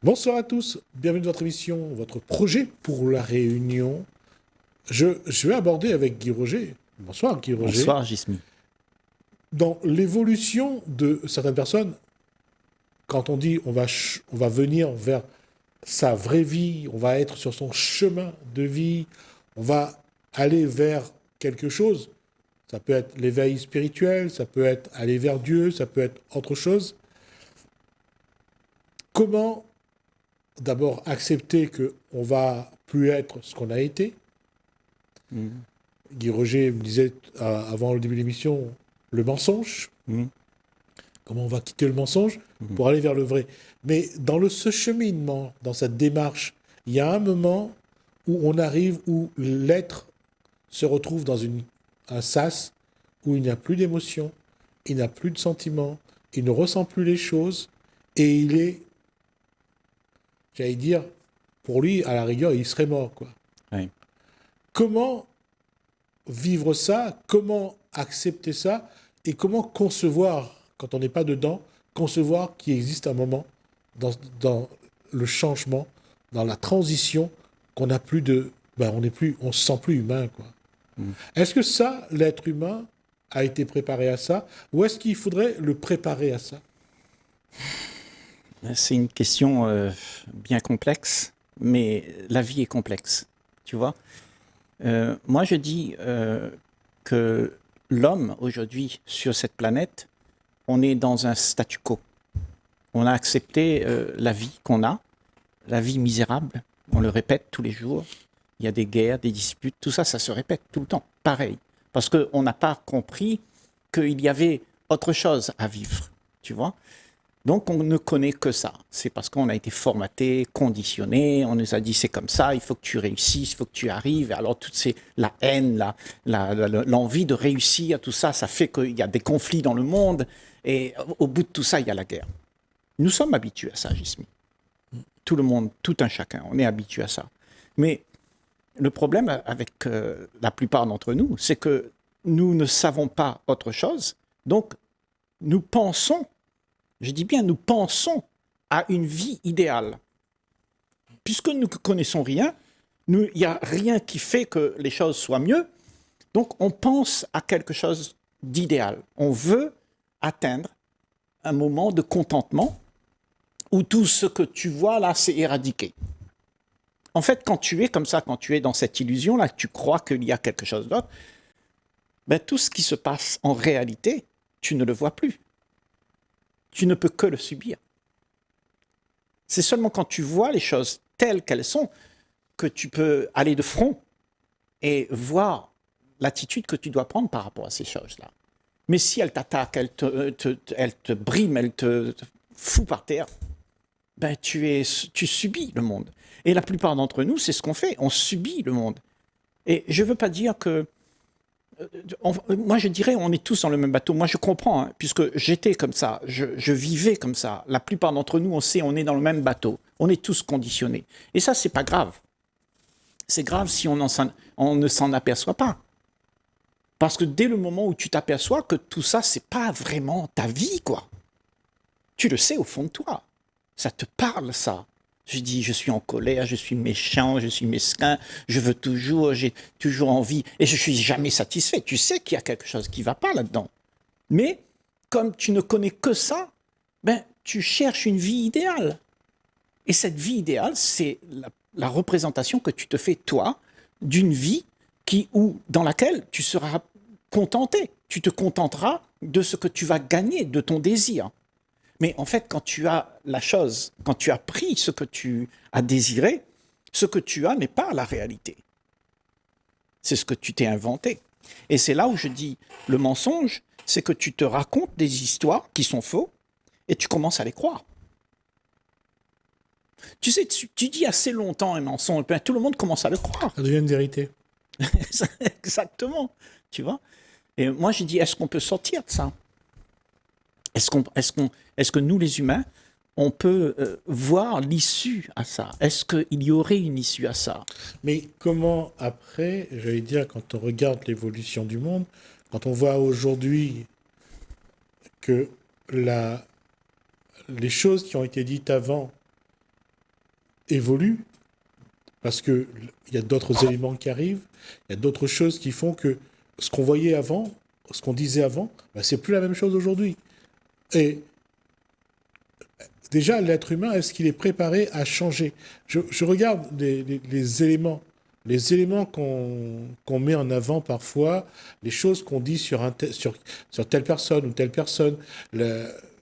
Bonsoir à tous, bienvenue dans votre émission, votre projet pour la Réunion. Je vais aborder avec Guy Roger, bonsoir Guy Roger, Bonsoir, Gismi. dans l'évolution de certaines personnes, quand on dit on va venir vers sa vraie vie, on va être sur son chemin de vie, on va aller vers quelque chose, ça peut être l'éveil spirituel, ça peut être aller vers Dieu, ça peut être autre chose. Comment d'abord accepter que on va plus être ce qu'on a été. Mhm. Guy Roger me disait avant le début de l'émission le mensonge. Mhm. Comment on va quitter le mensonge Mhm. pour aller vers le vrai. Mais ce cheminement, dans cette démarche, il y a un moment où on arrive, où l'être se retrouve dans un sas où il n'y a plus d'émotion, il n'a plus de sentiments, il ne ressent plus les choses et il est, j'allais dire, pour lui, à la rigueur, il serait mort, quoi. Oui. Comment vivre ça, comment accepter ça et comment concevoir, quand on n'est pas dedans, concevoir qu'il existe un moment dans le changement, dans la transition, qu'on n'a plus de... Ben, on se sent plus humain, quoi. Mhm. Est-ce que ça, l'être humain, a été préparé à ça ou est-ce qu'il faudrait le préparer à ça? C'est une question bien complexe, mais la vie est complexe, tu vois. Moi, je dis que l'homme, aujourd'hui, sur cette planète, on est dans un statu quo. On a accepté la vie qu'on a, la vie misérable. On le répète tous les jours. Il y a des guerres, des disputes, tout ça, ça se répète tout le temps, pareil. Parce qu'on n'a pas compris qu'il y avait autre chose à vivre, tu vois. Donc on ne connaît que ça. C'est parce qu'on a été formaté, conditionné, on nous a dit c'est comme ça, il faut que tu réussisses, il faut que tu arrives. Et alors toute la haine, l'envie de réussir, tout ça, ça fait qu'il y a des conflits dans le monde. Et au bout de tout ça, il y a la guerre. Nous sommes habitués à ça, Gismi. Tout le monde, tout un chacun, on est habitué à ça. Mais le problème avec la plupart d'entre nous, c'est que nous ne savons pas autre chose. Donc, nous pensons, je dis bien, nous pensons à une vie idéale. Puisque nous ne connaissons rien, il n'y a rien qui fait que les choses soient mieux. Donc, on pense à quelque chose d'idéal. On veut atteindre un moment de contentement où tout ce que tu vois là, c'est éradiqué. En fait, quand tu es comme ça, quand tu es dans cette illusion-là, que tu crois qu'il y a quelque chose d'autre, ben, tout ce qui se passe en réalité, tu ne le vois plus. Tu ne peux que le subir. C'est seulement quand tu vois les choses telles qu'elles sont que tu peux aller de front et voir l'attitude que tu dois prendre par rapport à ces choses-là. Mais si elles t'attaquent, elles te briment, elles te foutent par terre, ben tu subis le monde. Et la plupart d'entre nous, c'est ce qu'on fait, on subit le monde. Et je ne veux pas dire que... moi, je dirais, on est tous dans le même bateau. Moi, je comprends, hein, puisque j'étais comme ça, je vivais comme ça. La plupart d'entre nous, on sait, on est dans le même bateau. On est tous conditionnés. Et ça, c'est pas grave. C'est grave si on ne s'en aperçoit pas. Parce que dès le moment où tu t'aperçois que tout ça, c'est pas vraiment ta vie, quoi. Tu le sais au fond de toi. Ça te parle, ça. Je dis, je suis en colère, je suis méchant, je suis mesquin, j'ai toujours envie, et je suis jamais satisfait. Tu sais qu'il y a quelque chose qui ne va pas là-dedans. Mais, comme tu ne connais que ça, ben, tu cherches une vie idéale. Et cette vie idéale, c'est la représentation que tu te fais, toi, d'une vie dans laquelle tu seras contenté. Tu te contenteras de ce que tu vas gagner, de ton désir. Mais en fait, quand tu as la chose, quand tu as pris ce que tu as désiré, ce que tu as n'est pas la réalité. C'est ce que tu t'es inventé. Et c'est là où je dis, le mensonge, c'est que tu te racontes des histoires qui sont fausses et tu commences à les croire. Tu sais, tu dis assez longtemps un mensonge, ben, tout le monde commence à le croire. Ça devient une vérité. Exactement, tu vois. Et moi, je dis, est-ce qu'on peut sortir de ça? Est-ce que nous, les humains, on peut voir l'issue à ça? Est-ce qu'il y aurait une issue à ça? Mais comment après, j'allais dire, quand on regarde l'évolution du monde, quand on voit aujourd'hui que les choses qui ont été dites avant évolue, parce qu'il y a d'autres éléments qui arrivent, il y a d'autres choses qui font que ce qu'on voyait avant, ce qu'on disait avant, ben, c'est plus la même chose aujourd'hui. Et déjà, l'être humain, est-ce qu'il est préparé à changer? Je regarde les éléments qu'on met en avant parfois, les choses qu'on dit sur telle personne ou telle personne,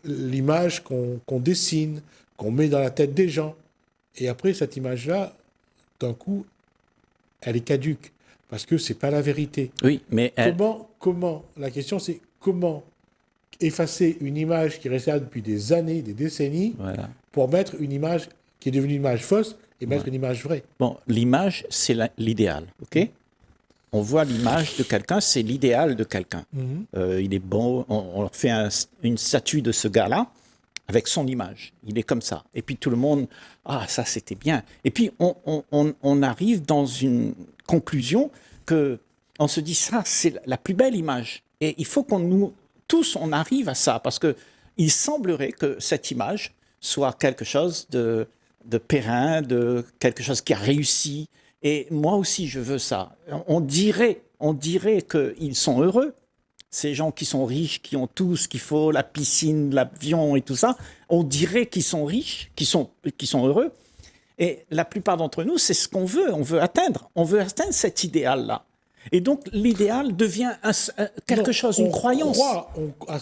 l'image qu'on dessine, qu'on met dans la tête des gens. Et après, cette image-là, d'un coup, elle est caduque, parce que c'est pas la vérité. Oui, mais Comment la question, c'est comment effacer une image qui est restée là depuis des années, des décennies, voilà. pour mettre une image qui est devenue une image fausse et mettre Ouais. une image vraie. Bon, l'image, c'est l'idéal, ok? On voit l'image de quelqu'un, c'est l'idéal de quelqu'un. Il est beau, on fait une statue de ce gars-là avec son image. Il est comme ça. Et puis tout le monde, ah, ça c'était bien. Et puis on arrive dans une conclusion que on se dit, ça c'est la plus belle image. Et il faut qu'on tous, on arrive à ça, parce que il semblerait que cette image soit quelque chose de périn, de quelque chose qui a réussi. Et moi aussi, je veux ça. On dirait qu'ils sont heureux. Ces gens qui sont riches, qui ont tout ce qu'il faut, la piscine, l'avion et tout ça, on dirait qu'ils sont riches, qu'ils sont heureux. Et la plupart d'entre nous, c'est ce qu'on veut. On veut atteindre cet idéal-là. Et donc, l'idéal devient quelque chose, une croyance.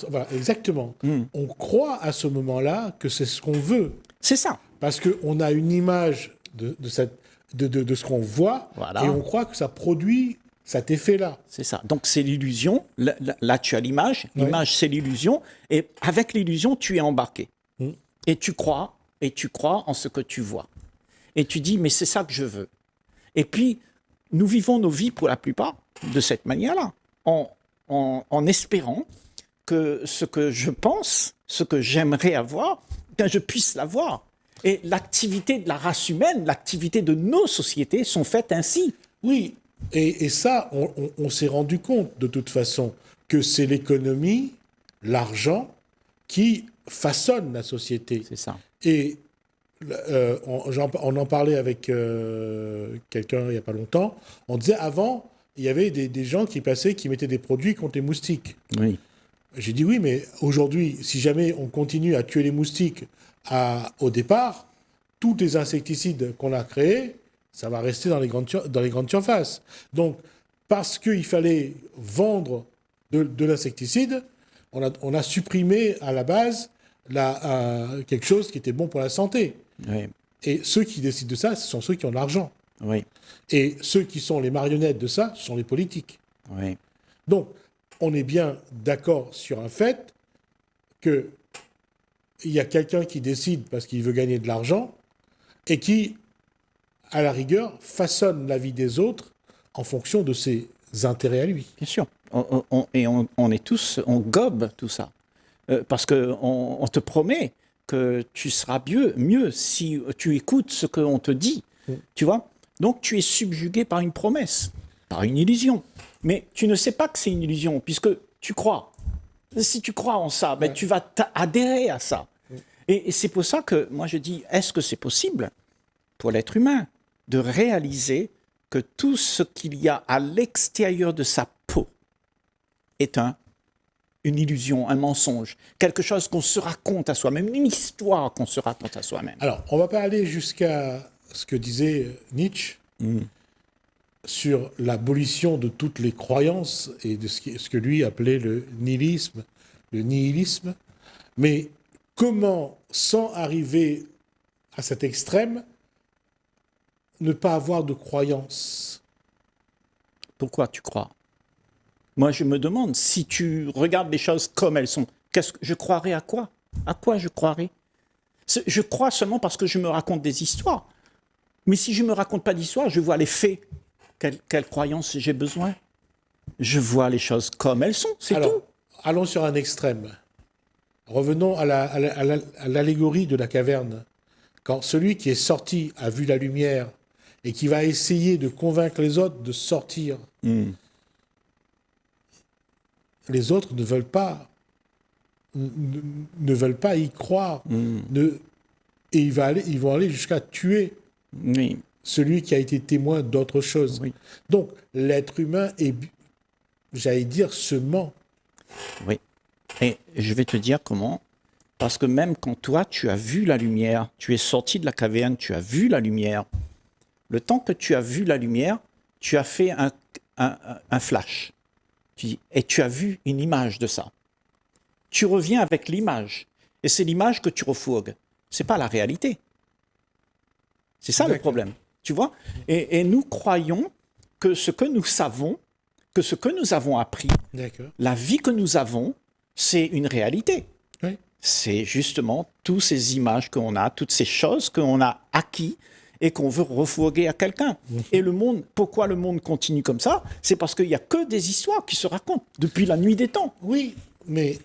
Voilà, exactement. On croit à ce moment-là que c'est ce qu'on veut. C'est ça. Parce qu'on a une image de ce qu'on voit, Voilà. Et on croit que ça produit cet effet-là. C'est ça. Donc, c'est l'illusion. Là, tu as l'image. L'image, c'est l'illusion. Et avec l'illusion, tu es embarqué. Et tu crois en ce que tu vois. Et tu dis, mais c'est ça que je veux. Et puis, nous vivons nos vies, pour la plupart, de cette manière-là, en espérant que ce que je pense, ce que j'aimerais avoir, que je puisse l'avoir. Et l'activité de la race humaine, l'activité de nos sociétés sont faites ainsi. Oui, et ça, on s'est rendu compte, de toute façon, que c'est l'économie, l'argent, qui façonne la société. C'est ça. Et on en parlait avec quelqu'un il n'y a pas longtemps. On disait, avant, il y avait des gens qui passaient, qui mettaient des produits contre les moustiques. Oui. J'ai dit oui, mais aujourd'hui, si jamais on continue à tuer les moustiques au départ, tous les insecticides qu'on a créés, ça va rester dans les grandes surfaces. Donc, parce qu'il fallait vendre de l'insecticide, on a supprimé à la base quelque chose qui était bon pour la santé. Oui. Et ceux qui décident de ça, ce sont ceux qui ont de l'argent. Oui. Et ceux qui sont les marionnettes de ça, ce sont les politiques. Oui. Donc, on est bien d'accord sur un fait qu'il y a quelqu'un qui décide parce qu'il veut gagner de l'argent et qui, à la rigueur, façonne la vie des autres en fonction de ses intérêts à lui. Bien sûr. On est tous, on gobe tout ça. Parce qu'on te promet que tu seras mieux si tu écoutes ce qu'on te dit. Tu vois? Donc tu es subjugué par une promesse, par une illusion. Mais tu ne sais pas que c'est une illusion, puisque tu crois. Si tu crois en ça, ben, tu vas adhérer à ça. Et c'est pour ça que moi je dis, est-ce que c'est possible pour l'être humain de réaliser que tout ce qu'il y a à l'extérieur de sa peau est une illusion, un mensonge, quelque chose qu'on se raconte à soi-même, une histoire qu'on se raconte à soi-même. Alors, on ne va pas aller jusqu'à ce que disait Nietzsche sur l'abolition de toutes les croyances et de ce que lui appelait le nihilisme. Mais comment, sans arriver à cet extrême, ne pas avoir de croyances? Pourquoi tu crois? Moi, je me demande, si tu regardes les choses comme elles sont, je croirais à quoi? À quoi je croirais? Je crois seulement parce que je me raconte des histoires. Mais si je ne me raconte pas d'histoire, je vois les faits. Quelle croyance j'ai besoin? Je vois les choses comme elles sont, c'est tout. Allons sur un extrême. Revenons à l'allégorie de la caverne. Quand celui qui est sorti a vu la lumière et qui va essayer de convaincre les autres de sortir, les autres ne veulent pas y croire. Et ils vont aller jusqu'à tuer Oui, celui qui a été témoin d'autre chose. oui, Donc, l'être humain est, j'allais dire, se ment. oui. Et je vais te dire comment. Parce que même quand toi, tu as vu la lumière, tu es sorti de la caverne, tu as vu la lumière, le temps que tu as vu la lumière, tu as fait un flash. Et tu as vu une image de ça. Tu reviens avec l'image. Et c'est l'image que tu refourgues. Ce n'est pas la réalité. C'est ça le D'accord. problème. Tu vois, et nous croyons que ce que nous savons, que ce que nous avons appris, D'accord. la vie que nous avons, c'est une réalité. Oui. C'est justement toutes ces images qu'on a, toutes ces choses qu'on a acquis et qu'on veut refourguer à quelqu'un. Et le monde, pourquoi le monde continue comme ça? C'est parce qu'il n'y a que des histoires qui se racontent depuis la nuit des temps. Oui, mais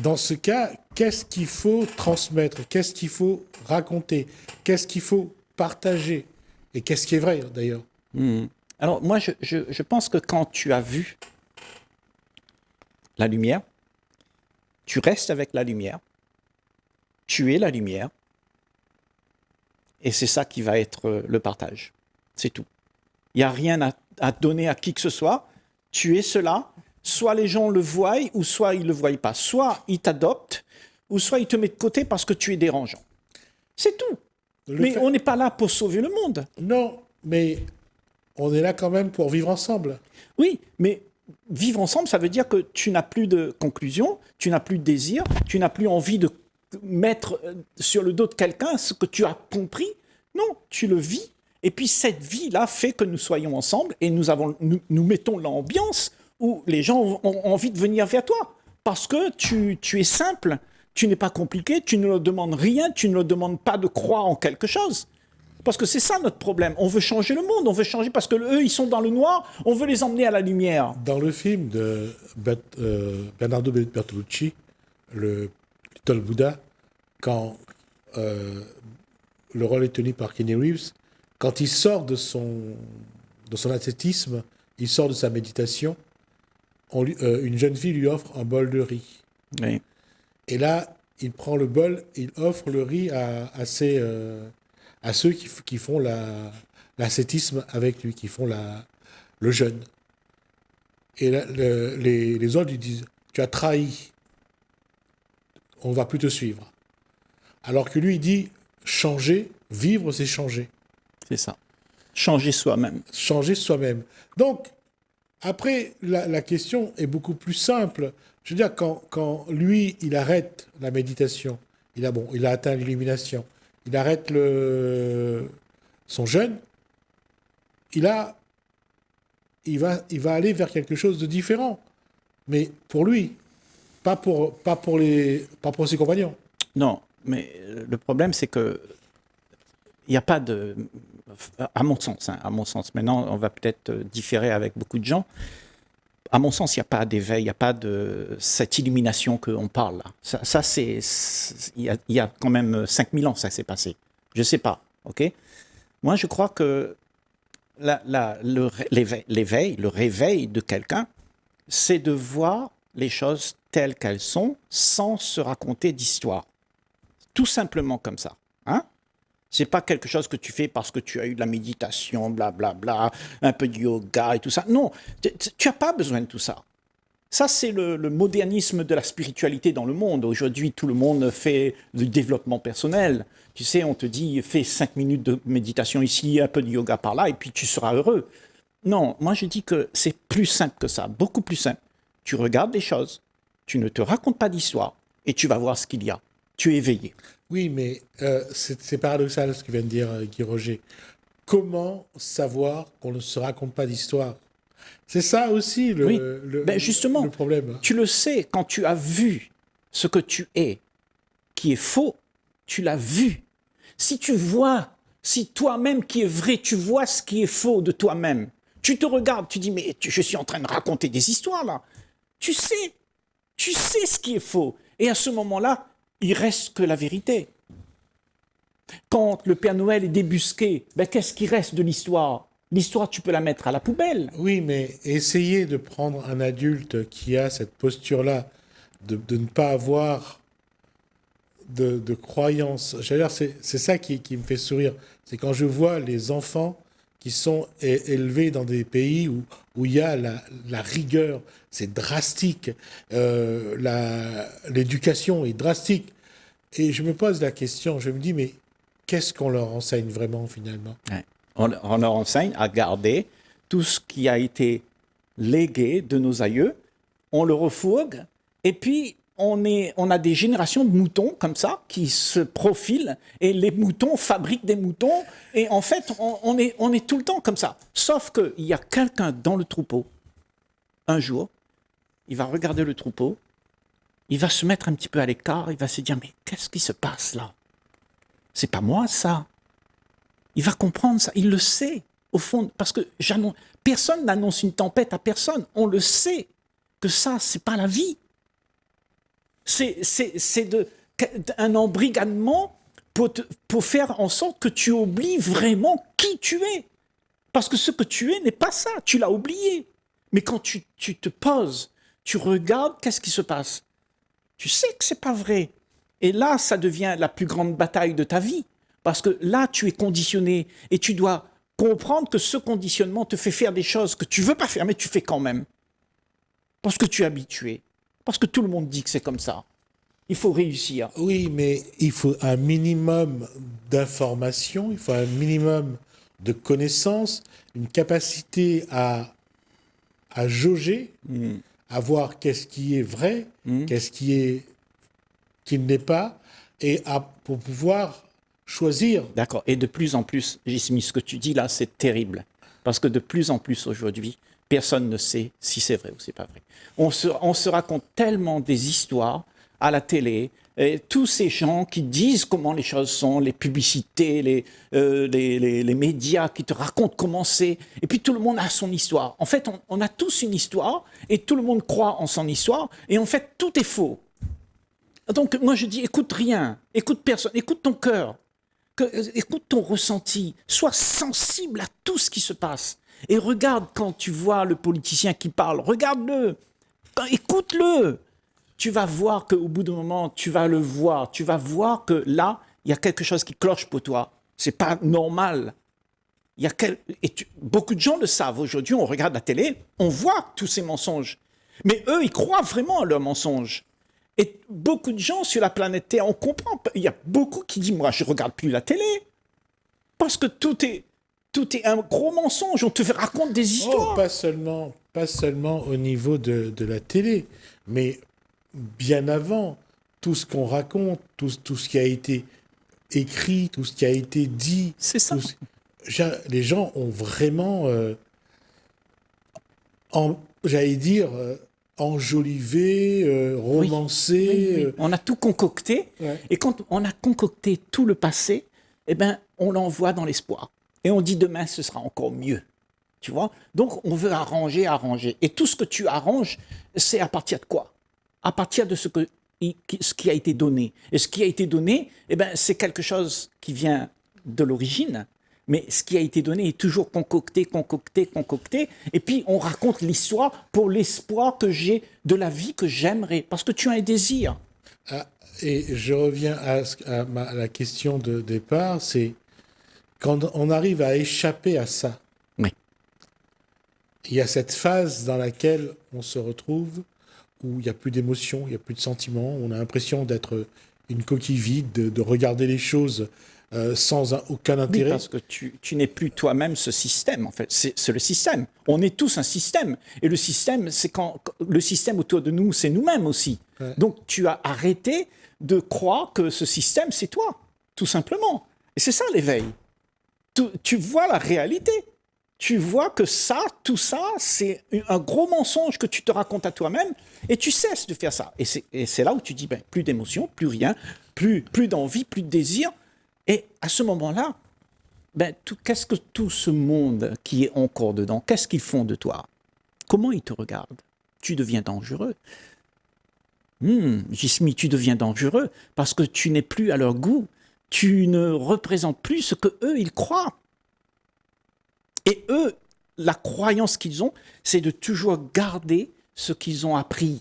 dans ce cas, qu'est-ce qu'il faut transmettre? Qu'est-ce qu'il faut raconter? Qu'est-ce qu'il faut partager? Et qu'est-ce qui est vrai, d'ailleurs? Alors moi, je pense que quand tu as vu la lumière, tu restes avec la lumière, tu es la lumière, et c'est ça qui va être le partage. C'est tout. Il n'y a rien à donner à qui que ce soit. Tu es cela. Soit les gens le voient, ou soit ils ne le voient pas. Soit ils t'adoptent, ou soit ils te mettent de côté parce que tu es dérangeant. C'est tout. Mais on n'est pas là pour sauver le monde. Non, mais on est là quand même pour vivre ensemble. Oui, mais vivre ensemble, ça veut dire que tu n'as plus de conclusion, tu n'as plus de désir, tu n'as plus envie de mettre sur le dos de quelqu'un ce que tu as compris. Non, tu le vis. Et puis cette vie-là fait que nous soyons ensemble et nous mettons l'ambiance où les gens ont envie de venir vers toi. Parce que tu es simple, tu n'es pas compliqué, tu ne leur demandes rien, tu ne leur demandes pas de croire en quelque chose. Parce que c'est ça notre problème. On veut changer le monde, on veut changer parce que eux, ils sont dans le noir, on veut les emmener à la lumière. Dans le film de Bernardo Bertolucci, le Little Buddha, quand le rôle est tenu par Kenny Reeves, quand il sort de son ascétisme, il sort de sa méditation, une jeune fille lui offre un bol de riz. Oui. Et là, il prend le bol, il offre le riz à ceux qui font l'ascétisme avec lui, qui font le jeûne. Et là, les autres lui disent « Tu as trahi, on ne va plus te suivre ». Alors que lui, il dit « Changer, vivre, c'est changer ». C'est ça. Changer soi-même. Changer soi-même. Donc, après, la question est beaucoup plus simple. Je veux dire, quand lui, il arrête la méditation, il a atteint l'illumination, il arrête son jeûne, il va aller vers quelque chose de différent. Mais pour lui, pas pour ses compagnons. Non, mais le problème, c'est que il n'y a pas de... À mon sens, maintenant, on va peut-être différer avec beaucoup de gens. À mon sens, il n'y a pas d'éveil, il n'y a pas de cette illumination qu'on parle là. Ça c'est... Il y a quand même 5000 ans, ça s'est passé. Je ne sais pas, ok? Moi, je crois que l'éveil, le réveil de quelqu'un, c'est de voir les choses telles qu'elles sont sans se raconter d'histoire. Tout simplement comme ça. Hein? C'est pas quelque chose que tu fais parce que tu as eu de la méditation, blablabla, un peu de yoga et tout ça. Non, tu n'as pas besoin de tout ça. Ça, c'est le modernisme de la spiritualité dans le monde. Aujourd'hui, tout le monde fait du développement personnel. Tu sais, on te dit, fais 5 minutes de méditation ici, un peu de yoga par là, et puis tu seras heureux. Non, moi je dis que c'est plus simple que ça, beaucoup plus simple. Tu regardes les choses, tu ne te racontes pas d'histoire, et tu vas voir ce qu'il y a. Tu es éveillé. Oui, mais c'est paradoxal ce que vient de dire Guy Roger. Comment savoir qu'on ne se raconte pas d'histoire? C'est ça aussi justement, le problème. Tu le sais quand tu as vu ce que tu es, qui est faux, tu l'as vu. Si tu vois, si toi-même qui est vrai, tu vois ce qui est faux de toi-même, tu te regardes, tu dis, mais je suis en train de raconter des histoires là. Tu sais ce qui est faux. Et à ce moment-là, il reste que la vérité. Quand le Père Noël est débusqué, qu'est-ce qui reste de l'histoire? L'histoire, tu peux la mettre à la poubelle. Oui, mais essayer de prendre un adulte qui a cette posture-là, de ne pas avoir de croyances. J'allais dire, c'est ça qui me fait sourire. C'est quand je vois les enfants qui sont élevés dans des pays où il y a la rigueur, c'est drastique, l'éducation est drastique. Et je me pose la question, je me dis, mais qu'est-ce qu'on leur enseigne vraiment finalement? Ouais. On leur enseigne à garder tout ce qui a été légué de nos aïeux, on le refourgue, et puis on a des générations de moutons comme ça qui se profilent, et les moutons fabriquent des moutons, et en fait, on est tout le temps comme ça. Sauf qu'il y a quelqu'un dans le troupeau, un jour, il va regarder le troupeau, il va se mettre un petit peu à l'écart, il va se dire, mais qu'est-ce qui se passe là? C'est pas moi ça. Il va comprendre ça, il le sait, au fond, parce que personne n'annonce une tempête à personne, on le sait que ça, c'est pas la vie. C'est un embrigadement pour faire en sorte que tu oublies vraiment qui tu es. Parce que ce que tu es n'est pas ça, tu l'as oublié. Mais quand tu te poses, tu regardes, qu'est-ce qui se passe? Tu sais que c'est pas vrai. Et là, ça devient la plus grande bataille de ta vie. Parce que là, tu es conditionné et tu dois comprendre que ce conditionnement te fait faire des choses que tu veux pas faire, mais tu fais quand même. Parce que tu es habitué. Parce que tout le monde dit que c'est comme ça. Il faut réussir. Oui, mais il faut un minimum d'informations, il faut un minimum de connaissances, une capacité à jauger, à voir qu'est-ce qui est vrai, qu'est-ce qui ne l'est pas, et pour pouvoir choisir. D'accord. Et de plus en plus, Jismi, ce que tu dis là, c'est terrible. Parce que de plus en plus aujourd'hui, personne ne sait si c'est vrai ou c'est pas vrai. On se raconte tellement des histoires à la télé, et tous ces gens qui disent comment les choses sont, les publicités, les médias qui te racontent comment c'est, et puis tout le monde a son histoire. En fait, on a tous une histoire, et tout le monde croit en son histoire, et en fait, tout est faux. Donc moi je dis, écoute rien, écoute personne, écoute ton cœur, écoute ton ressenti, sois sensible à tout ce qui se passe. Et regarde quand tu vois le politicien qui parle, regarde-le, écoute-le. Tu vas voir qu'au bout d'un moment, tu vas le voir. Tu vas voir que là, il y a quelque chose qui cloche pour toi. C'est pas normal. Beaucoup de gens le savent. Aujourd'hui, on regarde la télé, on voit tous ces mensonges. Mais eux, ils croient vraiment à leurs mensonges. Et beaucoup de gens sur la planète Terre, on comprend. Il y a beaucoup qui disent, moi, je ne regarde plus la télé. Parce que tout est un gros mensonge. On te raconte des histoires. Oh, pas seulement au niveau de la télé, mais bien avant, tout ce qu'on raconte, tout ce qui a été écrit, tout ce qui a été dit. C'est ça. Les gens ont vraiment, j'allais dire, enjolivé, romancé. Oui. On a tout concocté. Ouais. Et quand on a concocté tout le passé, eh ben, on l'envoie dans l'espoir. Et on dit demain, ce sera encore mieux. Tu vois? Donc, on veut arranger. Et tout ce que tu arranges, c'est à partir de quoi? À partir de ce qui a été donné. Et ce qui a été donné, eh ben, c'est quelque chose qui vient de l'origine, mais ce qui a été donné est toujours concocté, et puis on raconte l'histoire pour l'espoir que j'ai de la vie que j'aimerais, parce que tu as un désir. Et je reviens à la question de départ, c'est quand on arrive à échapper à ça, oui. Il y a cette phase dans laquelle on se retrouve, où il n'y a plus d'émotion, il n'y a plus de sentiments, on a l'impression d'être une coquille vide, de regarder les choses sans aucun intérêt. Oui, parce que tu n'es plus toi-même ce système, en fait. C'est le système. On est tous un système. Et le système, c'est quand le système autour de nous, c'est nous-mêmes aussi. Ouais. Donc, tu as arrêté de croire que ce système, c'est toi, tout simplement. Et c'est ça, l'éveil. Tu vois la réalité. Tu vois que tout ça, c'est un gros mensonge que tu te racontes à toi-même et tu cesses de faire ça. Et c'est là où tu dis, ben, plus d'émotion, plus rien, plus d'envie, plus de désir. Et à ce moment-là, ben, qu'est-ce que tout ce monde qui est encore dedans, qu'est-ce qu'ils font de toi? Comment ils te regardent? Tu deviens dangereux. Jismi, tu deviens dangereux parce que tu n'es plus à leur goût. Tu ne représentes plus ce que eux ils croient. Et eux, la croyance qu'ils ont, c'est de toujours garder ce qu'ils ont appris,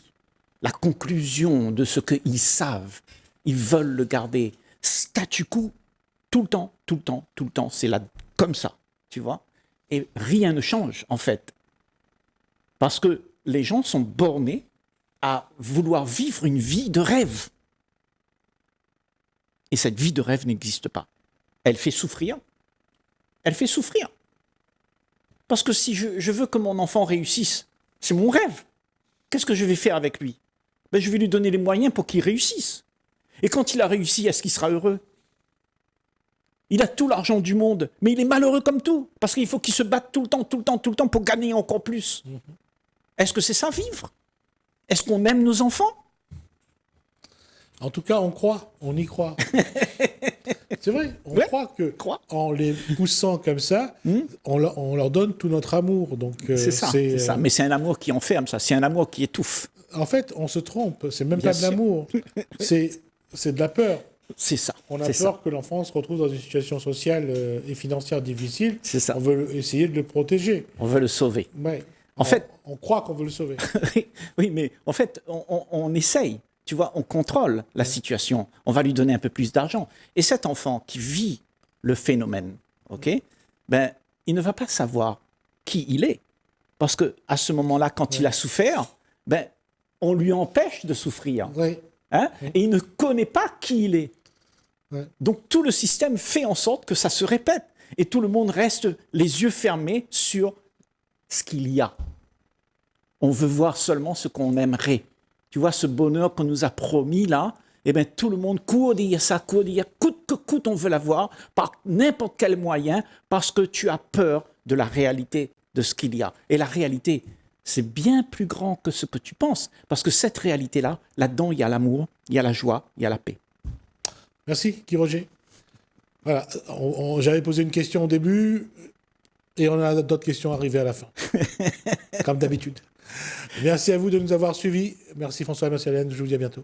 la conclusion de ce qu'ils savent. Ils veulent le garder statu quo tout le temps, tout le temps, tout le temps. C'est là comme ça, tu vois. Et rien ne change, en fait. Parce que les gens sont bornés à vouloir vivre une vie de rêve. Et cette vie de rêve n'existe pas. Elle fait souffrir. Elle fait souffrir. Parce que si je veux que mon enfant réussisse, c'est mon rêve. Qu'est-ce que je vais faire avec lui? Ben, je vais lui donner les moyens pour qu'il réussisse. Et quand il a réussi, est-ce qu'il sera heureux? Il a tout l'argent du monde, mais il est malheureux comme tout. Parce qu'il faut qu'il se batte tout le temps, tout le temps, tout le temps pour gagner encore plus. Est-ce que c'est ça, vivre? Est-ce qu'on aime nos enfants? En tout cas, on croit, on y croit. C'est vrai, on croit que en les poussant comme ça, on leur donne tout notre amour. Donc c'est ça. Mais c'est un amour qui enferme, ça. C'est un amour qui étouffe. En fait, on se trompe. C'est même pas de l'amour. C'est de la peur. C'est ça. On a peur que l'enfant se retrouve dans une situation sociale et financière difficile. C'est ça. On veut essayer de le protéger. On veut le sauver. Ouais. En fait, on croit qu'on veut le sauver. oui, mais en fait, on essaye. Tu vois, on contrôle la situation. On va lui donner un peu plus d'argent. Et cet enfant qui vit le phénomène, ok, ben, il ne va pas savoir qui il est. Parce qu'à ce moment-là, quand il a souffert, ben, on lui empêche de souffrir. Hein? Et il ne connaît pas qui il est. Donc tout le système fait en sorte que ça se répète. Et tout le monde reste les yeux fermés sur ce qu'il y a. On veut voir seulement ce qu'on aimerait. Tu vois, ce bonheur qu'on nous a promis là, eh bien, tout le monde court derrière ça, court derrière, coûte que coûte, on veut l'avoir, par n'importe quel moyen, parce que tu as peur de la réalité de ce qu'il y a. Et la réalité, c'est bien plus grand que ce que tu penses, parce que cette réalité-là, là-dedans, il y a l'amour, il y a la joie, il y a la paix. Merci, Guy Roger. Voilà, j'avais posé une question au début, et on a d'autres questions arrivées à la fin, comme d'habitude. Merci à vous de nous avoir suivis. Merci François, merci Hélène, je vous dis à bientôt.